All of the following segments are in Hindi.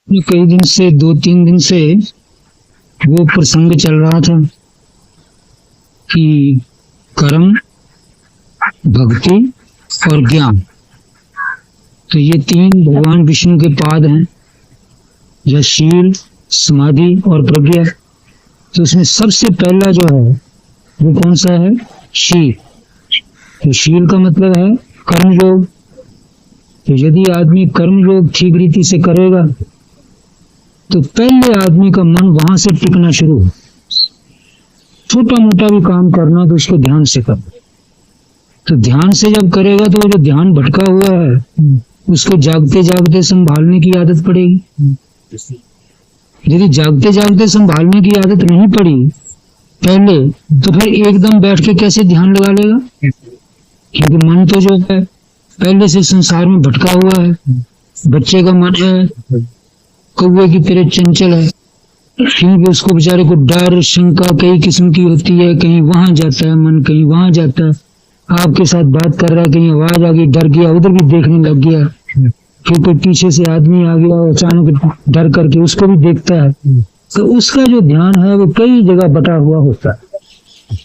कई दिन से 2-3 दिन से वो प्रसंग चल रहा था कि कर्म, भक्ति और ज्ञान, तो ये तीन भगवान विष्णु के पाद हैं, जो शील, समाधि और प्रज्ञा। तो उसमें सबसे पहला जो है वो कौन सा है? शील। तो शील का मतलब है कर्म योग। तो यदि आदमी कर्म योग ठीक रीति से करेगा तो पहले आदमी का मन वहां से टिकना शुरू हो। छोटा मोटा भी काम करना तो उसको ध्यान से कर। तो ध्यान से जब करेगा तो वो जो ध्यान भटका हुआ है उसको जागते जागते संभालने की आदत पड़ेगी। यदि जागते जागते संभालने की आदत नहीं पड़ी पहले, तो फिर एकदम बैठ के कैसे ध्यान लगा लेगा? क्योंकि मन तो जो है पहले से संसार में भटका हुआ है। बच्चे का मन है कौवे की तरह चंचल है, क्योंकि उसको बेचारे को डर, शंका कई किस्म की होती है। कहीं वहां जाता है मन, कहीं वहां जाता है। आपके साथ बात कर रहा है, कहीं आवाज आ गई, डर गया, उधर भी देखने लग गया। फिर कोई पीछे से आदमी आ गया, अचानक डर करके उसको भी देखता है। तो उसका जो ध्यान है वो कई जगह बटा हुआ होता है।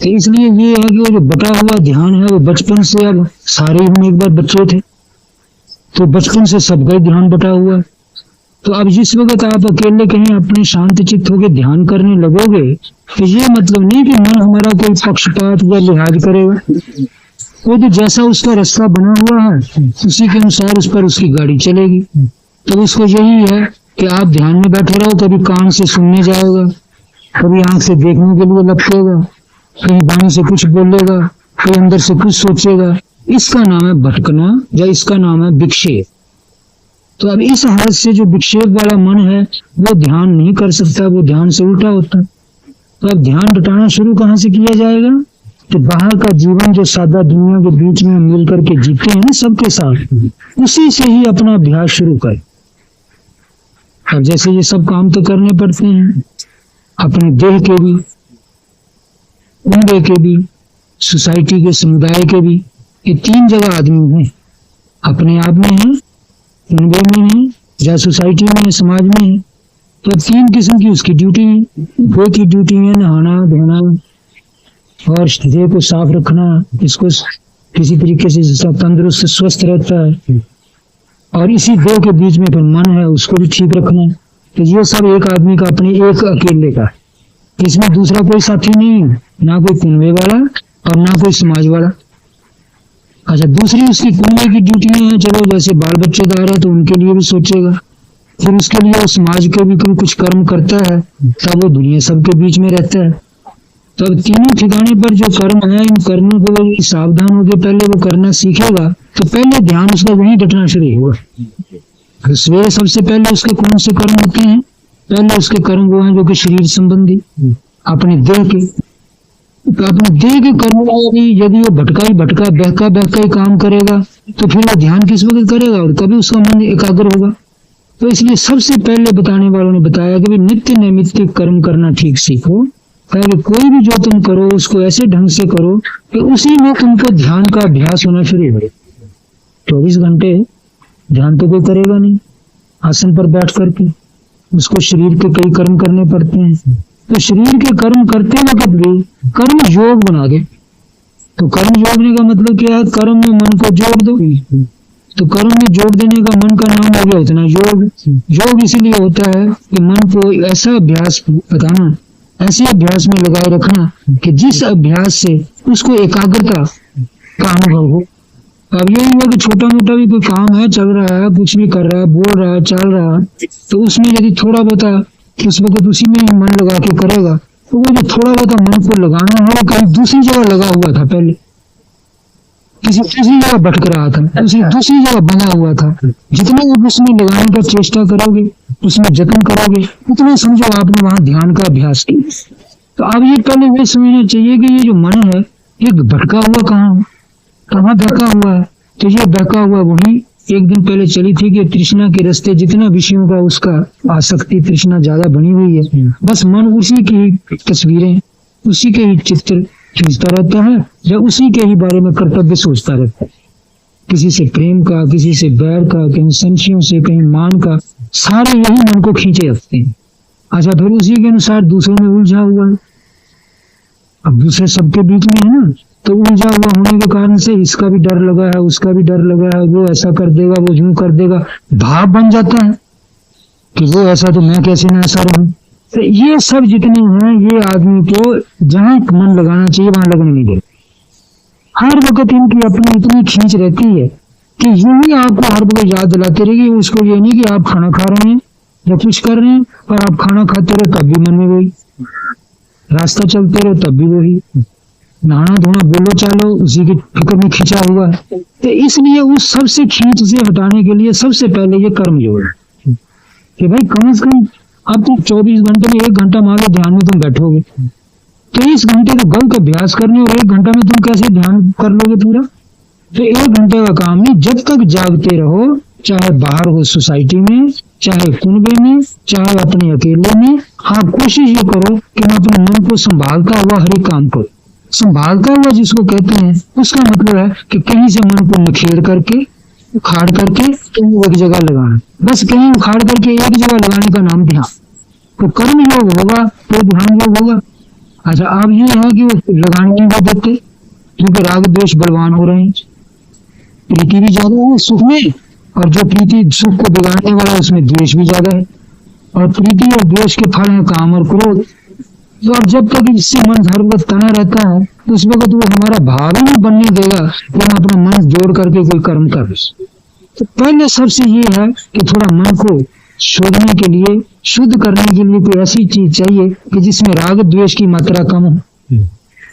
तो इसलिए ये है कि वो जो बटा हुआ ध्यान है वो बचपन से, अब सारे हम एक बार बच्चे थे तो बचपन से सबका ध्यान बटा हुआ है। तो अब जिस वक्त आप अकेले कहीं अपने शांत चित्त होकर ध्यान करने लगोगे तो ये मतलब नहीं कि मन हमारा कोई पक्षपात या लिहाज करेगा। वो तो जैसा उसका रास्ता बना हुआ है उसी के अनुसार उस पर उसकी गाड़ी चलेगी। तो उसको यही है कि आप ध्यान में बैठे रहो, कभी कान से सुनने जाएगा, कभी आंख से देखने के लिए लपकेगा, कहीं बाएं से कुछ बोलेगा, कहीं अंदर से कुछ सोचेगा। इसका नाम है भटकना या इसका नाम है विक्षेप। तो अब इस हालत से जो विक्षेप वाला मन है वो ध्यान नहीं कर सकता, वो ध्यान से उल्टा होता है। तो अब ध्यान हटाना शुरू कहाँ से किया जाएगा? तो बाहर का जीवन जो सादा दुनिया के बीच में मिल करके जीते हैं ना सबके साथ, उसी से ही अपना अभ्यास शुरू कर। अब जैसे ये सब काम तो करने पड़ते हैं, अपने देह के भी, उम्र के भी, सोसाइटी के, समुदाय के भी। ये तीन जगह आदमी हैं, अपने आप में है, उम्र में है, या सोसाइटी में है, समाज में है। तो तीन किस्म की उसकी ड्यूटी है। वो की ड्यूटी है नहाना धोना और देह को साफ रखना, इसको किसी तरीके से तंदुरुस्त स्वस्थ रहता है। और इसी देह के बीच में फिर मन है, उसको भी ठीक रखना। तो ये सब एक आदमी का, अपने एक अकेले का। इसमें दूसरा कोई साथी नहीं है, ना कोई कुनबे वाला और ना कोई समाज वाला। अच्छा, दूसरी उसकी कुनबे की ड्यूटी है, चलो जैसे बाल बच्चेदार है तो उनके लिए भी सोचेगा। फिर उसके लिए वो समाज के भी कुछ कर्म करता है, तब वो दुनिया सबके बीच में रहता है। तो अब तीनों ठिकाने पर जो कर्म है, इन कर्मों को वो सावधान होकर पहले वो करना सीखेगा तो पहले ध्यान उसका वहीं डटना शुरू होगा। सवेरे सबसे पहले उसके कौन से कर्म होते हैं? पहले उसके कर्म वो हैं जो कि शरीर संबंधी, अपने देह के। तो अपने देह के कर्म यदि वो भटका ही बहका ही काम करेगा तो फिर वो ध्यान किस वक्त करेगा और कभी उसका मन एकाग्र होगा? तो इसलिए सबसे पहले बताने वालों ने बताया कि नित्य नैमित्तिक कर्म करना ठीक सीखो। पहले कोई भी जो तुम करो उसको ऐसे ढंग से करो कि उसी में तुमको ध्यान का अभ्यास होना शुरू हो। 24 घंटे ध्यान तो कोई करेगा नहीं आसन पर बैठ करके, उसको शरीर के कई कर्म करने पड़ते हैं। तो शरीर के कर्म करते वक्त भी कर्म योग बना दो। तो कर्म जोड़ने का मतलब क्या है? कर्म में मन को जोड़ दो। तो कर्म में जोड़ देने का मन का नाम हो गया इतना योग। योग इसीलिए होता है कि मन को ऐसा अभ्यास बताना, ऐसे अभ्यास में लगाए रखना कि जिस अभ्यास से उसको एकाग्रता का अनुभव हो। अब यही हुआ कि छोटा मोटा भी कोई काम है, चल रहा है, कुछ भी कर रहा है, बोल रहा है, चल रहा है, तो उसमें यदि थोड़ा बहुत उस वक्त उसी में ही मन लगा के करेगा तो वो जो थोड़ा बहुत मन को लगाना है वो कहीं दूसरी जगह लगा हुआ था, पहले किसी दूसरी जगह भटक रहा था, दूसरी जगह बना हुआ था। जितना आप उसमें लगाने का चेष्टा करोगे, उसमें जतन करोगे, उतना समझो आपने वहां ध्यान का अभ्यास किया। तो अब ये पहले ये समझना चाहिए कि ये जो मन है ये भटका हुआ कहाँ बहका हुआ है? तो ये बहका हुआ वही एक दिन पहले चली थी कि तृष्णा के रास्ते जितना विषयों का उसका आसक्ति तृष्णा ज्यादा बनी हुई है, बस मन उसी की तस्वीरें, उसी के ही चित्र खींचता रहता है या उसी के ही बारे में कर्तव्य सोचता रहता है। किसी से प्रेम का, किसी से बैर का, कहीं संशयों से, कहीं मान का, सारे यही मन को खींचे रखते हैं। अच्छा, फिर उसी के अनुसार दूसरों में उलझा हुआ है। अब दूसरे सबके बीच में है ना, तो उलझा हुआ होने के कारण से इसका भी डर लगा है, उसका भी डर लगा है, वो ऐसा कर देगा, वो यूं कर देगा, भाव बन जाता है कि वो ऐसा तो मैं कैसे ना ऐसा रहूं। तो ये सब जितने हैं, ये आदमी को जहां मन लगाना चाहिए वहां लगने नहीं देते। हर वक्त इनकी अपनी इतनी खींच रहती है कि यूं ही आपको हर वक्त याद दिलाते रहेगी। उसको ये नहीं कि आप खाना खा रहे हैं या कुछ कर रहे हैं और आप खाना खाते रहे तब भी मन में वही, रास्ता चलते रहे तब भी वही, नहाना धोना बोलो चालो उसी की फिक्र में खींचा हुआ है। तो इसलिए उस सबसे खींच से हटाने के लिए सबसे पहले ये कर्म योग है कि भाई कम से कम अब तुम 24 घंटे में 1 घंटा मान लो ध्यान में तुम बैठोगे, 23 घंटे तो गौ का अभ्यास करने और 1 घंटा में तुम कैसे ध्यान कर लोगे पूरा। तो 1 घंटे का काम नहीं, जब तक जागते रहो, चाहे बाहर हो सोसाइटी में, चाहे कुनबे में, चाहे अपने अकेले में, आप कोशिश ये करो कि मैं अपने मन को संभालता हुआ हर एक काम करो। संभालता हुआ जिसको कहते हैं उसका मतलब है कि कहीं से मन को निखेर करके उखाड़ करके कहीं एक जगह लगाना, बस कहीं उखाड़ करके एक जगह लगाने का नाम ध्यान। तो कर्म योग होगा तो ध्यान योग होगा। अच्छा, अब ये है कि वो लगाने नहीं देते क्योंकि राग द्वेष बलवान हो रहे हैं, प्रीति भी ज्यादा है सुख में, और जो प्रीति सुख को बिगाड़ने वाला है उसमें द्वेष भी ज्यादा है, और प्रीति और द्वेष के फल है काम और क्रोध। तो अब जब तक इससे मन हर वक्त तना रहता है तो उस वक्त वो हमारा भाव ही नहीं बनने देगा कि हम अपना मन जोड़ करके कोई कर्म कर। तो पहले सबसे ये है कि थोड़ा मन को शोधने के लिए, शुद्ध करने के लिए कोई ऐसी चीज चाहिए कि जिसमें राग द्वेष की मात्रा कम हो।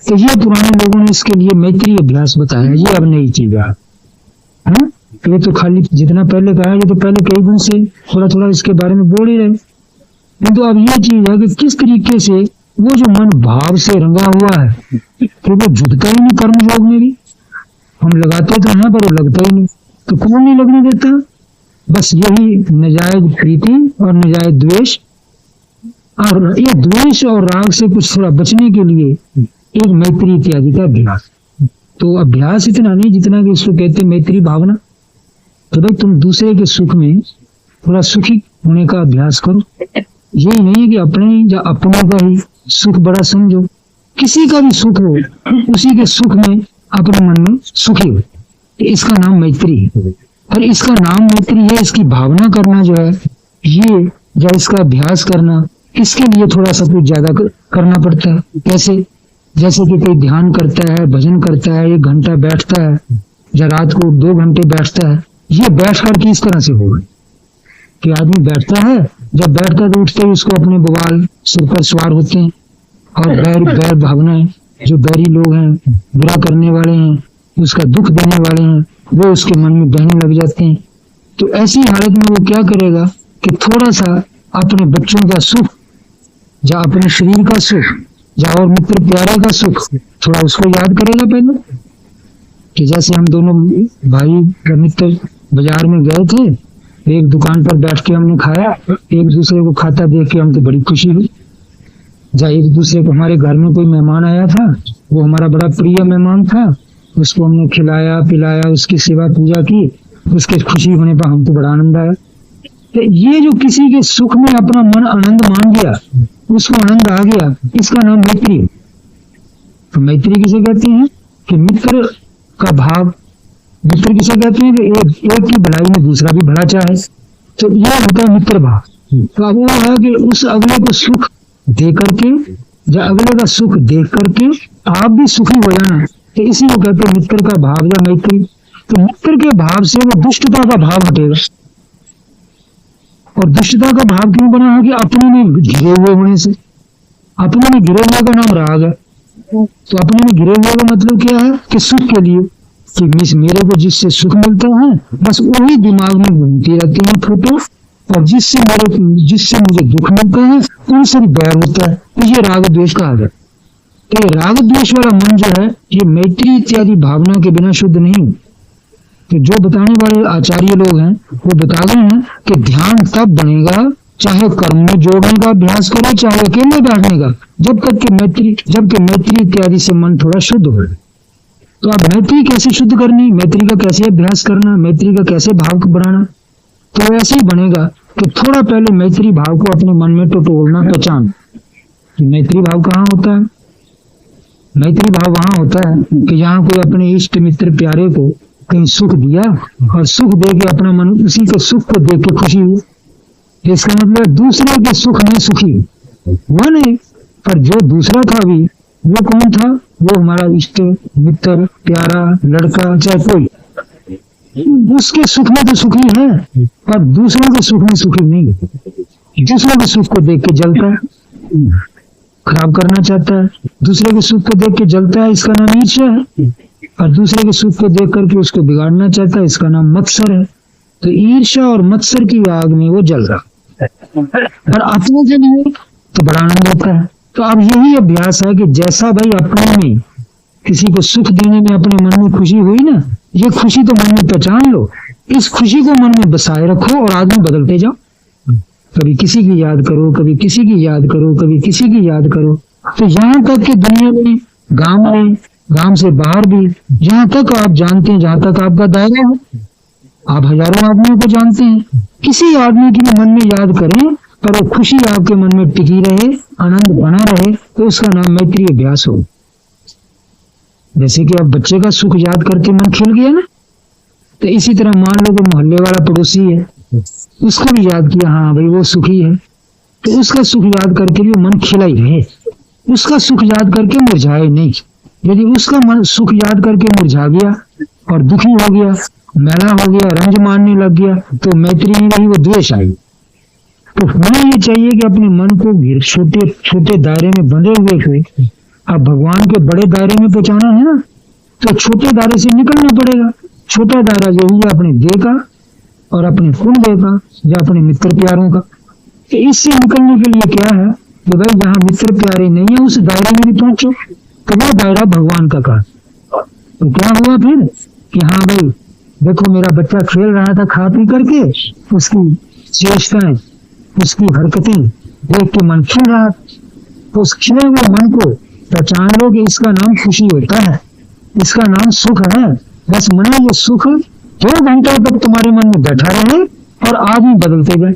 तो ये पुराने लोगों ने इसके लिए मैत्री अभ्यास बताया, ये अब नई चीज है। ये तो खाली जितना पहले कहा, ये तो पहले कई दिन से थोड़ा थोड़ा इसके बारे में बोल ही रहे, किंतु अब ये चीज है कि किस तरीके से वो जो मन भाव से रंगा हुआ है तो वो झुकता ही नहीं। कर्म योग में भी हम लगाते तो हैं पर वो लगता ही नहीं, तो कौन नहीं लगने देता। बस यही नजायज प्रीति और नजायज द्वेष, और ये द्वेष और राग से कुछ थोड़ा बचने के लिए एक मैत्री इत्यादि का अभ्यास। तो अभ्यास इतना नहीं जितना कि इसको कहते मैत्री भावना। तो भाई तुम दूसरे के सुख में थोड़ा सुखी होने का अभ्यास करो। यही नहीं कि अपने या अपनों का ही सुख बड़ा समझो, किसी का भी सुख हो उसी के सुख में अपने मन में सुखी हो, इसका नाम मैत्री है। और इसका नाम मैत्री है, इसकी भावना करना जो है ये, या इसका अभ्यास करना, इसके लिए थोड़ा सा कुछ ज्यादा करना पड़ता है। कैसे? जैसे कि कोई ध्यान करता है, भजन करता है, 1 घंटा बैठता है, या रात को 2 घंटे बैठता है। ये बैठ कर किस तरह से होगा कि आदमी बैठता है, जब बैठता है तो उठते ही उसको अपने बवाल सिर पर सवार होते हैं, और बैर भावनाएं, जो बैरी लोग हैं, बुरा करने वाले हैं, उसका दुख देने वाले हैं, वो उसके मन में बहने लग जाते हैं। तो ऐसी हालत में वो क्या करेगा कि थोड़ा सा अपने बच्चों का सुख, या अपने शरीर का सुख, या और मित्र प्यारा का सुख, थोड़ा उसको याद करेगा पहले। कि जैसे हम दोनों भाई मित्र बाजार में गए थे, एक दुकान पर बैठ के हमने खाया, एक दूसरे को खाता देख के हमको बड़ी खुशी हुई। या एक दूसरे को, हमारे घर में कोई मेहमान आया था, वो हमारा बड़ा प्रिय मेहमान था, उसको हमने खिलाया पिलाया, उसकी सेवा पूजा की, उसके खुशी होने पर हमको बड़ा आनंद आया। तो ये जो किसी के सुख में अपना मन आनंद मान गया, उसको आनंद आ गया, इसका नाम मैत्री। तो मैत्री किसे कहते हैं कि मित्र का भाव। मित्र किसे कहते हैं कि एक की भलाई में दूसरा भी भला चाहे, तो यह होता है मित्र भाव। तो अब वो है कि उस अगले को सुख दे करके, या अगले का सुख देख करके आप भी सुखी हो जाना, तो इसी को कहते हैं मित्र का भाव या मैत्री। तो मित्र के भाव से वो दुष्टता का भाव हटेगा। और दुष्टता का भाव क्यों बना है कि अपने में घिरे हुए होने से। अपने में घिरे हुए का नाम राग है। तो अपने में घिरे हुए का मतलब क्या है कि सुख के लिए, कि मेरे को जिससे सुख मिलता है बस वही दिमाग में घूमती रहती है फोटो, और जिससे मुझे दुख मिलता है उनसे भी बैर होता है। तो ये राग द्वेष का आदत। तो ये राग द्वेष वाला मन जो है ये मैत्री इत्यादि भावना के बिना शुद्ध नहीं। तो जो बताने वाले आचार्य लोग हैं वो बता गए हैं कि ध्यान तब बनेगा चाहे कर्म में जोड़ने का अभ्यास करो, चाहे अकेले बैठने का, जब कि मैत्री इत्यादि से मन थोड़ा शुद्ध हो। तो अब मैत्री कैसे शुद्ध करनी, मैत्री का कैसे अभ्यास करना, मैत्री का कैसे भाव बनाना, तो ऐसे ही बनेगा कि थोड़ा पहले मैत्री भाव को अपने मन में टटोलना, पहचान कि मैत्री भाव कहाँ होता है। मैत्री भाव वहां होता है कि जहाँ कोई अपने इष्ट मित्र प्यारे को कहीं सुख दिया और सुख दे के अपना मन उसी के सुख को देख के खुशी हुई। इसका मतलब दूसरे के सुख में सुखी हुआ नहीं, पर जो दूसरा था भी वो कौन था? वो हमारा इष्ट मित्र प्यारा लड़का चाहे कोई, उसके सुख में तो सुखी है पर दूसरों के सुख में सुखी नहीं। दूसरों के सुख को देख के जलता है, खराब करना चाहता है। दूसरे के सुख को देख के जलता है, इसका नाम ईर्ष्या है। और दूसरे के सुख को देख करके उसको बिगाड़ना चाहता है, इसका नाम मत्सर है। तो ईर्ष्या और मत्सर की आग में वो जल रहा है। और अपने जब है तो बड़ा आनंद होता है। तो अब यही अभ्यास है कि जैसा भाई अपने में किसी को सुख देने में अपने मन में खुशी हुई ना, ये खुशी तो मन में पहचान लो, इस खुशी को मन में बसाए रखो और आदमी बदलते जाओ। कभी किसी की याद करो, कभी किसी की याद करो, कभी किसी की याद करो। तो यहाँ तक कि दुनिया में, गांव से बाहर भी, जहाँ तक आप जानते हैं, जहाँ तक आपका दायरा है, आप हजारों आदमियों को जानते हैं, किसी आदमी की मन में याद करें पर वो खुशी आपके मन में टिकी रहे, आनंद बना रहे, तो उसका नाम मैत्री अभ्यास हो। जैसे कि अब बच्चे का सुख याद करके मन खिल गया ना, तो इसी तरह मान लो कि मोहल्ले वाला पड़ोसी है, उसको भी याद किया, हाँ भाई वो सुखी है, तो उसका सुख याद करके भी मन खिला ही रहे, उसका सुख याद करके मुरझाए नहीं। यदि उसका मन सुख याद करके मुरझा गया और दुखी हो गया, मैला हो गया, रंज मानने लग गया, तो मैत्री नहीं रही, वो द्वेष आई। तो हमें ये चाहिए कि अपने मन को छोटे छोटे दायरे में बंधे हुए थे, अब भगवान के बड़े दायरे में पहुंचाना है ना, तो छोटे दायरे से निकलना पड़ेगा। छोटा दायरा यही है अपने देह का और अपने कुंडे का या अपने मित्र प्यारों का। तो इससे निकलने के लिए क्या है कि भाई जहाँ मित्र प्यारे नहीं है उस दायरे में भी पहुंचो, तो वो दायरा भगवान का कहा। तो क्या हुआ फिर कि हाँ भाई देखो मेरा बच्चा खेल रहा था खा पी करके, उसकी चेष्टाएं, उसकी हरकतें देख के मन खिल रहा, तो उस खिले हुए मन को पहचान लो कि इसका नाम खुशी होता है, इसका नाम सुख है। बस मना ये सुख 2 घंटे तक तुम्हारे मन में बैठा रहे और आदमी बदलते गए।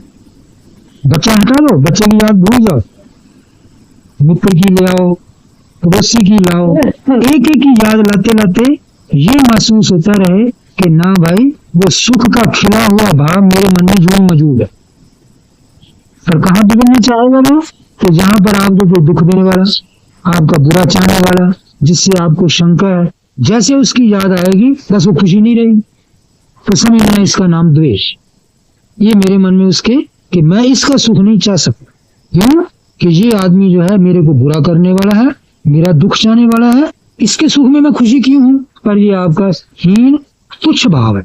बच्चा हटा लो, बच्चे की याद भूल जाओ, मित्र की ले आओ, पड़ोसी की लाओ, एक एक की याद लाते लाते ये महसूस होता रहे कि ना भाई वो सुख का खिला हुआ भाव मेरे मन में जो मौजूद है। पर कहाँ बिगड़ना चाहेगा वो? तो जहां पर आपको कोई दुख देने वाला, आपका बुरा चाहने वाला, जिससे आपको शंका है, जैसे उसकी याद आएगी बस वो खुशी नहीं रहेगी, तो समझना इसका नाम द्वेष। ये मेरे मन में उसके कि मैं इसका सुख नहीं चाह सकता, क्यों कि ये आदमी जो है मेरे को बुरा करने वाला है, मेरा दुख चाहने वाला है, इसके सुख में मैं खुशी क्यों हूं? पर ये आपका हीन तुच्छ भाव है।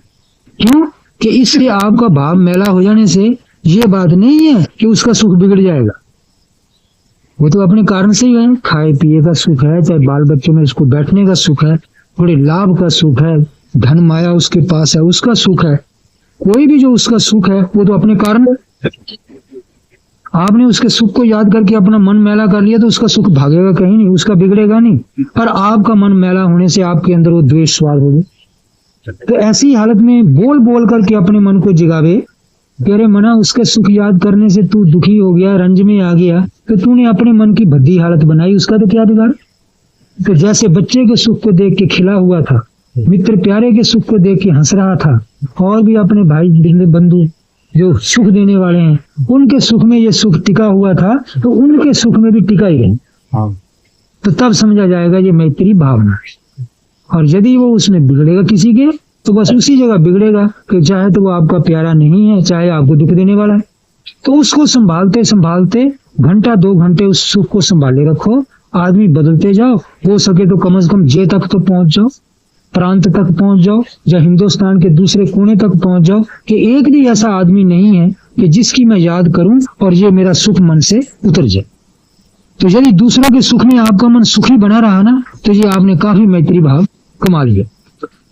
क्यों कि इसलिए आपका भाव मैला हो जाने से ये बात नहीं है कि उसका सुख बिगड़ जाएगा, वो तो अपने कारण से ही है। खाए पिए का सुख है, चाहे बाल बच्चों में उसको बैठने का सुख है, बड़े लाभ का सुख है, धन माया उसके पास है, उसका सुख है। कोई भी जो उसका सुख है वो तो अपने कारण है। आपने उसके सुख को याद करके अपना मन मैला कर लिया तो उसका सुख भागेगा कहीं नहीं, उसका बिगड़ेगा नहीं। पर आपका मन मैला होने से आपके अंदर वो द्वेष सवार हो गया। तो ऐसी हालत में बोल बोल करके अपने मन को जिगावे, तेरे मना उसके सुख याद करने से तू दुखी हो गया, रंज में आ गया, तो तूने अपने मन की भद्दी हालत बनाई, उसका तो क्या बिगाड़। तो जैसे बच्चे के सुख को देख के खिला हुआ था, मित्र प्यारे के सुख को देख के हंस रहा था, और भी अपने भाई बंधु जो सुख देने वाले हैं उनके सुख में ये सुख टिका हुआ था, तो उनके सुख में भी टिका ही रहे। तो तब समझा जाएगा ये मैत्री भावना। और यदि वो उसमें बिगड़ेगा किसी के, तो बस उसी जगह बिगड़ेगा कि चाहे तो वो आपका प्यारा नहीं है, चाहे आपको दुख देने वाला है। तो उसको संभालते संभालते घंटा 2 घंटे उस सुख को संभाले रखो, आदमी बदलते जाओ, हो सके तो कम से कम जे तक तो पहुंच जाओ, प्रांत तक पहुंच जाओ, या हिंदुस्तान के दूसरे कोने तक पहुंच जाओ कि एक भी ऐसा आदमी नहीं है कि जिसकी मैं याद करूं और ये मेरा सुख मन से उतर जाए। तो यदि दूसरों के सुख में आपका मन सुखी बना रहा ना, तो ये आपने काफी मैत्री भाव कमा लिया।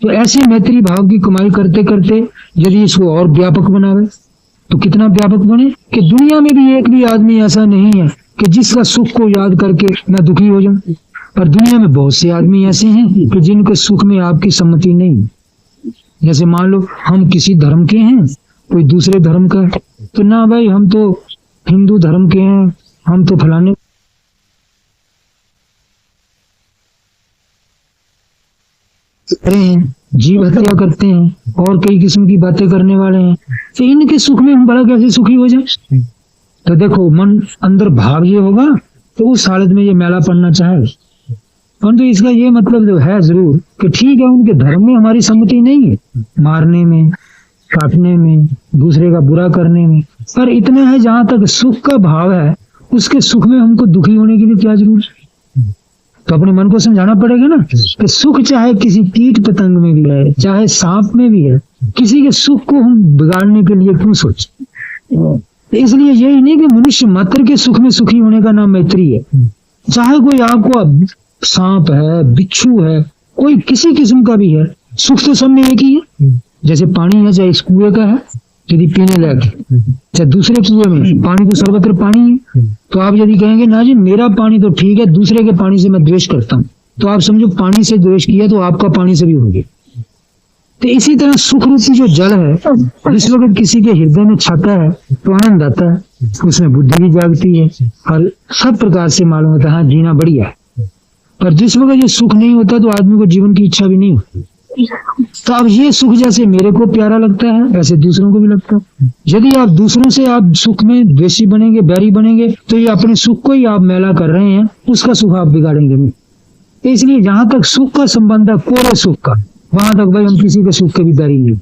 तो ऐसे मैत्री भाव की कमाई करते करते यदि इसको और व्यापक बनावे, तो कितना व्यापक बने कि दुनिया में भी एक भी आदमी ऐसा नहीं है कि जिसका सुख को याद करके मैं दुखी हो जाऊं। पर दुनिया में बहुत से आदमी ऐसे हैं कि जिनके सुख में आपकी सम्मति नहीं। जैसे मान लो हम किसी धर्म के हैं कोई दूसरे धर्म का है। तो ना भाई, हम तो हिंदू धर्म के हैं, हम तो फलाने रहे हैं, जीव हत्या करते हैं और कई किस्म की बातें करने वाले हैं। तो इनके सुख में हम बड़ा कैसे सुखी हो जाए? तो देखो, मन अंदर भाव ये होगा तो उस हालत में ये मेला पड़ना चाहे, परंतु इसका ये मतलब जो है जरूर कि ठीक है, उनके धर्म में हमारी सम्मति नहीं है, मारने में, काटने में, दूसरे का बुरा करने में, पर इतना है जहां तक सुख का भाव है, उसके सुख में हमको दुखी होने की भी क्या जरूरत है? तो अपने मन को समझाना पड़ेगा ना कि सुख चाहे किसी कीट पतंग में भी है, चाहे सांप में भी है, किसी के सुख को हम बिगाड़ने के लिए क्यों सोचें? तो इसलिए यही नहीं कि मनुष्य मात्र के सुख में सुखी होने का नाम मैत्री है। चाहे कोई आपको सांप है, बिच्छू है, कोई किसी किस्म का भी है, सुख तो सब में एक ही है। जैसे पानी है, चाहे इस कुएं का है यदि पीने लायक, चाहे दूसरे कुएं में, पानी तो सर्वत्र पानी है। तो आप यदि कहेंगे ना जी मेरा पानी तो ठीक है, दूसरे के पानी से मैं द्वेष करता हूँ, तो आप समझो पानी से द्वेष किया तो आपका पानी से भी होगी। तो इसी तरह सुख रूपी जो जल है, जिस वक्त किसी के हृदय में छाता है तो आनंद आता है, उसमें बुद्धि भी जागती है और सब प्रकार से मालूम होता है हाँ जीना बढ़िया है। पर जिस वक्त ये सुख नहीं होता तो आदमी को जीवन की इच्छा भी नहीं होती। तो अब ये सुख जैसे मेरे को प्यारा लगता है, वैसे दूसरों को भी लगता है। यदि आप दूसरों से आप सुख में द्वेषी बनेंगे, बैरी बनेंगे, तो ये अपने सुख को ही आप मैला कर रहे हैं, उसका सुख आप बिगाड़ेंगे नहीं। तो इसलिए जहां तक सुख का संबंध है, कोरे सुख का, वहां तक भाई हम किसी के सुख के भी बैरी नहीं।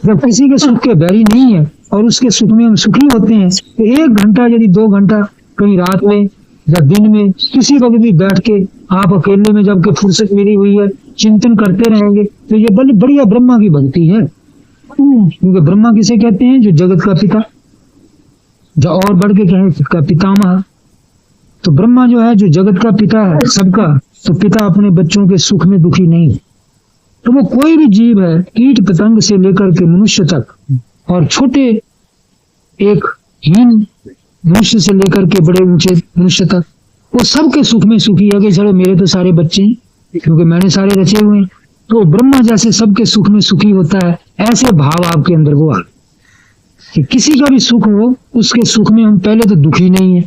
जब किसी के सुख के बैरी नहीं है और उसके सुख में हम सुखी होते हैं, तो 1 घंटा यदि 2 घंटा कहीं रात में या दिन में किसी वक्त भी बैठ के आप अकेले में जबकि फुर्सत मिली हुई है चिंतन करते रहेंगे, तो ये बड़ी बढ़िया ब्रह्मा की भक्ति है। क्योंकि ब्रह्मा किसे कहते हैं? जो जगत का पिता, जो और बढ़ के कहें का पितामह। तो ब्रह्मा जो है, जो जगत का पिता है सबका, तो पिता अपने बच्चों के सुख में दुखी नहीं है। तो वो कोई भी जीव है, कीट पतंग से लेकर के मनुष्य तक, और छोटे एक हीन मनुष्य से लेकर के बड़े ऊंचे मनुष्य तक, वो सबके सुख में सुखी है कि चलो मेरे तो सारे बच्चे हैं क्योंकि मैंने सारे रचे हुए हैं। तो ब्रह्मा जैसे सबके सुख में सुखी होता है, ऐसे भाव आपके अंदर वो आ कि किसी का भी सुख हो, उसके सुख में हम पहले तो दुखी नहीं है,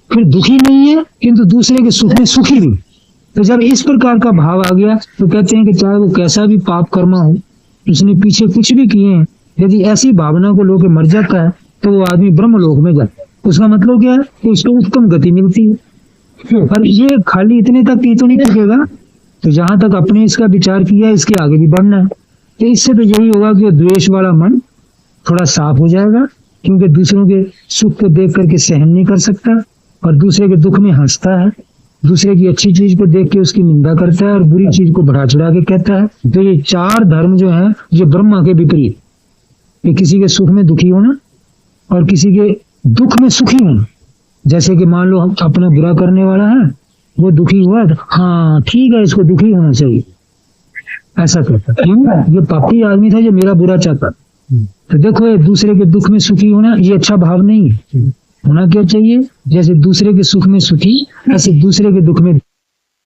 फिर दुखी नहीं है किंतु दूसरे के सुख में सुखी भी। तो जब इस प्रकार का भाव आ गया तो कहते हैं कि चाहे वो कैसा भी पाप कर्मा हो, उसने पीछे कुछ भी किए हैं, यदि ऐसी भावना को लोग मर जाता है तो वो आदमी ब्रह्म लोक में जाता है। उसका मतलब क्या है कि उसको उत्तम गति मिलती है। पर ये खाली इतने तक ही तो नहीं टिकेगा, तो जहां तक अपने इसका विचार किया इसके आगे भी बढ़ना है। तो इससे तो यही होगा कि द्वेष वाला मन थोड़ा साफ हो जाएगा, क्योंकि दूसरों के सुख को देख करके सहन नहीं कर सकता और दूसरे के दुख में हंसता है, दूसरे की अच्छी चीज को देख के उसकी निंदा करता है और बुरी चीज को बढ़ा चढ़ा के कहता है। तो ये 4 धर्म जो है ये ब्रह्मा के विपरीत, कि किसी के सुख में दुखी होना और किसी के दुख में सुखी होना। जैसे कि मान लो अपना बुरा करने वाला है, वो दुखी हुआ तो हाँ ठीक है, इसको दुखी होना चाहिए, ऐसा कहता। क्यों? ये पापी आदमी था जो मेरा बुरा चाहता। तो देखो, ये दूसरे के दुख में सुखी होना ये अच्छा भाव नहीं है। होना क्या चाहिए? जैसे दूसरे के सुख में सुखी, ऐसे दूसरे के दुख में